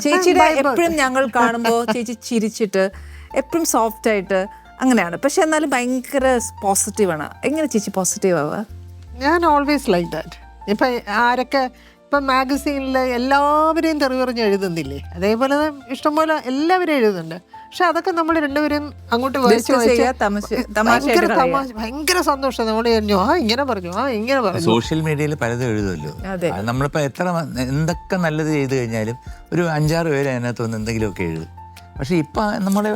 ചേച്ചിയുടെ എപ്പോഴും ഞങ്ങൾ കാണുമ്പോൾ ചേച്ചി ചിരിച്ചിട്ട് എപ്പോഴും സോഫ്റ്റ് ആയിട്ട് അങ്ങനെയാണ്. പക്ഷെ എന്നാലും ഭയങ്കര പോസിറ്റീവാണ്. എങ്ങനെ ചേച്ചി പോസിറ്റീവ് ആവുക? ഞാൻ ഓൾവേസ് ലൈക്ക് ദാറ്റ്. ഇപ്പം ആരൊക്കെ ഇപ്പം മാഗസീനിൽ എല്ലാവരെയും തെറിവറിഞ്ഞ് എഴുതുന്നില്ലേ, അതേപോലെ ഇഷ്ടംപോലെ എല്ലാവരും എഴുതുന്നുണ്ട്. പക്ഷെ അതൊക്കെ നമ്മൾ രണ്ടുപേരും അങ്ങോട്ട് ഭയങ്കര സന്തോഷം. നമ്മൾ ഇങ്ങനെ പറഞ്ഞു സോഷ്യൽ മീഡിയയിൽ പലതും എഴുതുമല്ലോ. നമ്മളിപ്പോ എത്ര എന്തൊക്കെ നല്ലത് ചെയ്തു കഴിഞ്ഞാലും ഒരു 5-6 പേര് അതിനകത്ത് വന്ന് എന്തെങ്കിലുമൊക്കെ എഴുതും. പക്ഷെ ഇപ്പൊ നമ്മള്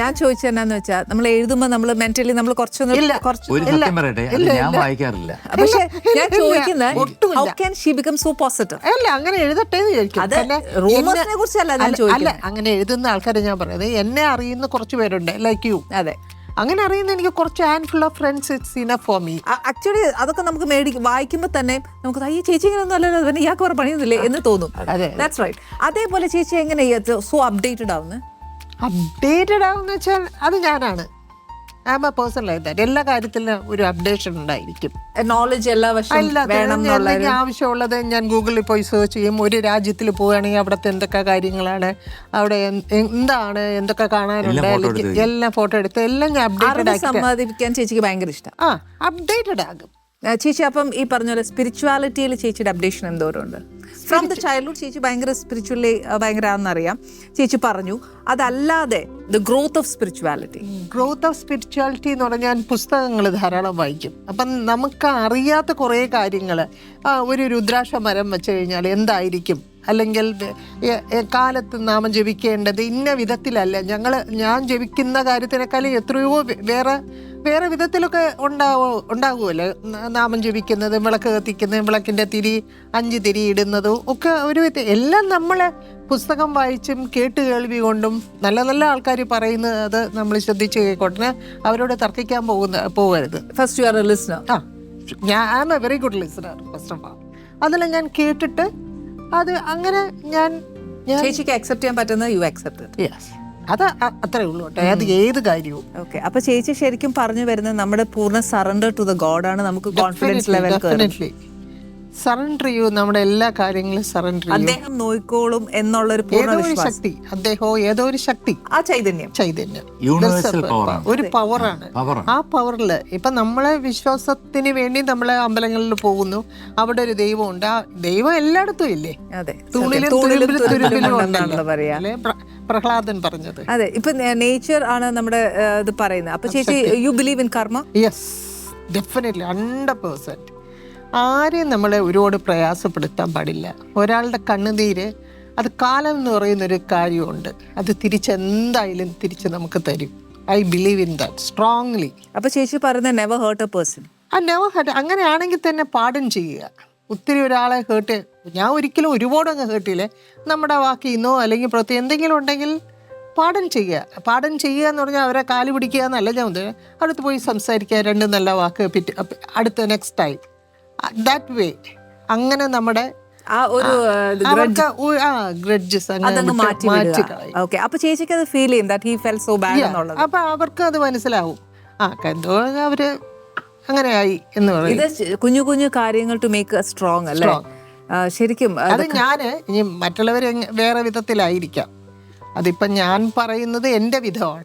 ഞാൻ ചോദിച്ചത് എന്നാന്ന് വെച്ചാൽ നമ്മൾ എഴുതുമ്പോ നമ്മള് മെന്റലി നമ്മൾ കുറച്ചൊന്നും ഒരു സത്യം പറയട്ടെ, ഞാൻ വായിക്കാറില്ല. പക്ഷെ ഞാൻ ചോദിക്കുന്നത് how can she become so positive? അല്ല, അങ്ങനെ എഴുതട്ടെ കുറിച്ചല്ല ഞാൻ ചോദിക്കുന്നത്. അങ്ങനെ എഴുതുന്ന ആൾക്കാരെ ഞാൻ പറയുന്നത്, എന്നെ അറിയുന്ന കുറച്ച് പേരുണ്ട് ലൈക്ക് യു. അതെ, അങ്ങനെ അറിയുന്ന എനിക്ക് കുറച്ച് handful of friends. It's enough for me. Actually അതൊക്കെ നമുക്ക് വായിക്കുമ്പോൾ തന്നെ നമുക്ക് ഈ ചേച്ചി ഇങ്ങനെ ഒന്നും അല്ലല്ലോ, പിന്നെ ഇയാൾക്ക് വേറെ പണിയൊന്നുമില്ലേ എന്ന് തോന്നും. That's right. അതേപോലെ ചേച്ചി എങ്ങനെ സോ അപ്ഡേറ്റഡ് ആവുന്നത്? അപ്ഡേറ്റഡ് ആവുന്ന വെച്ചാൽ അത് ഞാനാണ്. I am a person like that. എല്ലാ കാര്യത്തിലും ഒരു അപ്ഡേഷൻ ഉണ്ടായിരിക്കും. നോളജ് എല്ലാ വർഷവും ആവശ്യമുള്ളത് ഞാൻ ഗൂഗിളിൽ പോയി സെർച്ച് ചെയ്യും. ഒരു രാജ്യത്തിൽ പോവുകയാണെങ്കിൽ അവിടുത്തെ എന്തൊക്കെ കാര്യങ്ങളാണ്, അവിടെ എന്താണ്, എന്തൊക്കെ കാണാനുണ്ട്, എല്ലാം ഫോട്ടോ എടുത്ത് എല്ലാം ഞാൻ അപ്ഡേറ്റഡ് ആക്കി സമ്പാദിക്കാൻ ചേച്ചിക്ക് ഭയങ്കര ഇഷ്ടം. അപ്ഡേറ്റഡ് ആകും ചേച്ചി. അപ്പം ഈ പറഞ്ഞ പോലെ സ്പിരിച്വാലിറ്റിയിൽ ചേച്ചിയുടെ അപ്ഡേഷൻ എന്തോരം ഉണ്ട്? ഫ്രം ദ ചൈൽഡ്ഹുഡ് ചേച്ചി ഭയങ്കര സ്പിരിച്വലി ഭയങ്കര ആണെന്നറിയാം. ചേച്ചി പറഞ്ഞു അതല്ലാതെ the growth of spirituality. Growth of spirituality എന്ന് പറഞ്ഞാൽ ഞാൻ പുസ്തകങ്ങൾ ധാരാളം വായിക്കും. അപ്പം നമുക്ക് അറിയാത്ത കുറേ കാര്യങ്ങൾ, ഒരു രുദ്രാക്ഷ മരം വെച്ച് കഴിഞ്ഞാൽ എന്തായിരിക്കും, അല്ലെങ്കിൽ കാലത്ത് നാമം ജപിക്കേണ്ടത് ഇന്ന വിധത്തിലല്ല, ഞാൻ ജപിക്കുന്ന കാര്യത്തിനേക്കാളും എത്രയോ വേറെ വിധത്തിലൊക്കെ ഉണ്ടാകുമല്ലോ നാമം ജപിക്കുന്നത്, വിളക്ക് കത്തിക്കുന്നത്, വിളക്കിൻ്റെ 5 തിരി ഇടുന്നതും ഒക്കെ ഒരു എല്ലാം നമ്മളെ പുസ്തകം വായിച്ചും കേട്ട് കേൾവി കൊണ്ടും നല്ല നല്ല ആൾക്കാർ പറയുന്നത് നമ്മൾ ശ്രദ്ധിച്ച് കേൾക്കോട്ടെ. അവരോട് തർക്കിക്കാൻ പോകരുത്. First you are a listener. ഞാൻ I am a very good listener first of all. അതെല്ലാം ഞാൻ കേട്ടിട്ട് അത് അങ്ങനെ ഞാൻ ചേച്ചിക്ക് അക്സെപ്റ്റ് ചെയ്യാൻ പറ്റുന്ന യു അക്സെപ്റ്റ്. യെസ്, അത് അത്രേ ഉള്ളൂ കേട്ടോ. അത് ഏത് കാര്യവും. ഓക്കെ, അപ്പൊ ചേച്ചി ശരിക്കും പറഞ്ഞു വരുന്നത് നമ്മുടെ പൂർണ്ണ സറണ്ടർ ടു ദ ഗോഡ് ആണ്. നമുക്ക് കോൺഫിഡൻസ് ലെവൽ സറണ്ടർ ചെയ്യൂ, നമ്മുടെ എല്ലാ കാര്യങ്ങളും സറണ്ടർ ചെയ്യും. അദ്ദേഹം നോയിക്കോളും എന്നുള്ളൊരു പൂർണ്ണ ശക്തി, അദ്ദേഹം ഏതോ ഒരു ശക്തി, ആ ചൈതന്യം ഒരു പവറാണ്. ആ പവറിൽ ഇപ്പൊ നമ്മളെ വിശ്വാസത്തിന് വേണ്ടി നമ്മളെ അമ്പലങ്ങളിൽ പോകുന്നു, അവിടെ ഒരു ദൈവമുണ്ട്. ആ ദൈവം എല്ലായിടത്തും ഇല്ലേ? പ്രഹ്ലാദൻ പറഞ്ഞത്. അതെ, ഇപ്പൊ നേച്ചർ ആണ് നമ്മുടെ ഇത് പറയുന്നത്. അപ്പൊ ചേച്ചി യു ബിലീവ് ഇൻ കർമ്മ? Yes, definitely 100%. ആരെയും നമ്മളെ ഒരുപാട് പ്രയാസപ്പെടുത്താൻ പാടില്ല. ഒരാളുടെ കണ്ണുനീര് അത് കാലം എന്ന് പറയുന്നൊരു കാര്യമുണ്ട്, അത് തിരിച്ചെന്തായാലും തിരിച്ച് നമുക്ക് തരും. I believe in that strongly. അപ്പൊ ചേച്ചി പറയുന്നത് never hurt a person. Never hurt. അങ്ങനെയാണെങ്കിൽ തന്നെ പാഠം ചെയ്യുക. ഒത്തിരി ഒരാളെ ഹേർട്ട് ഞാൻ ഒരിക്കലും ഒരുപാട് അങ്ങ് ഹേർട്ടില്ലേ. നമ്മുടെ വാക്കിന്നോ അല്ലെങ്കിൽ പ്രത്യേകം എന്തെങ്കിലും ഉണ്ടെങ്കിൽ പാഠം ചെയ്യുക. പാഠം ചെയ്യുക എന്ന് പറഞ്ഞാൽ അവരെ കാല് പിടിക്കുക എന്നല്ല ഞാൻ അടുത്ത് പോയി സംസാരിക്കുക, 2 നല്ല വാക്ക് അടുത്ത നെക്സ്റ്റ് ടൈം ദാറ്റ് വേ. അങ്ങനെ നമ്മുടെ അപ്പൊ അവർക്ക് അത് മനസ്സിലാവും. എന്തോ അവര് അങ്ങനെയായി എന്ന് പറയും. കുഞ്ഞു കുഞ്ഞു കാര്യങ്ങൾ ടു മേക്ക് സ്ട്രോങ് അല്ലേ? ശരിക്കും അത് ഞാന് ഇനി മറ്റുള്ളവർ വേറെ വിധത്തിലായിരിക്കാം. അതിപ്പം ഞാൻ പറയുന്നത് എന്റെ വിധമാണ്.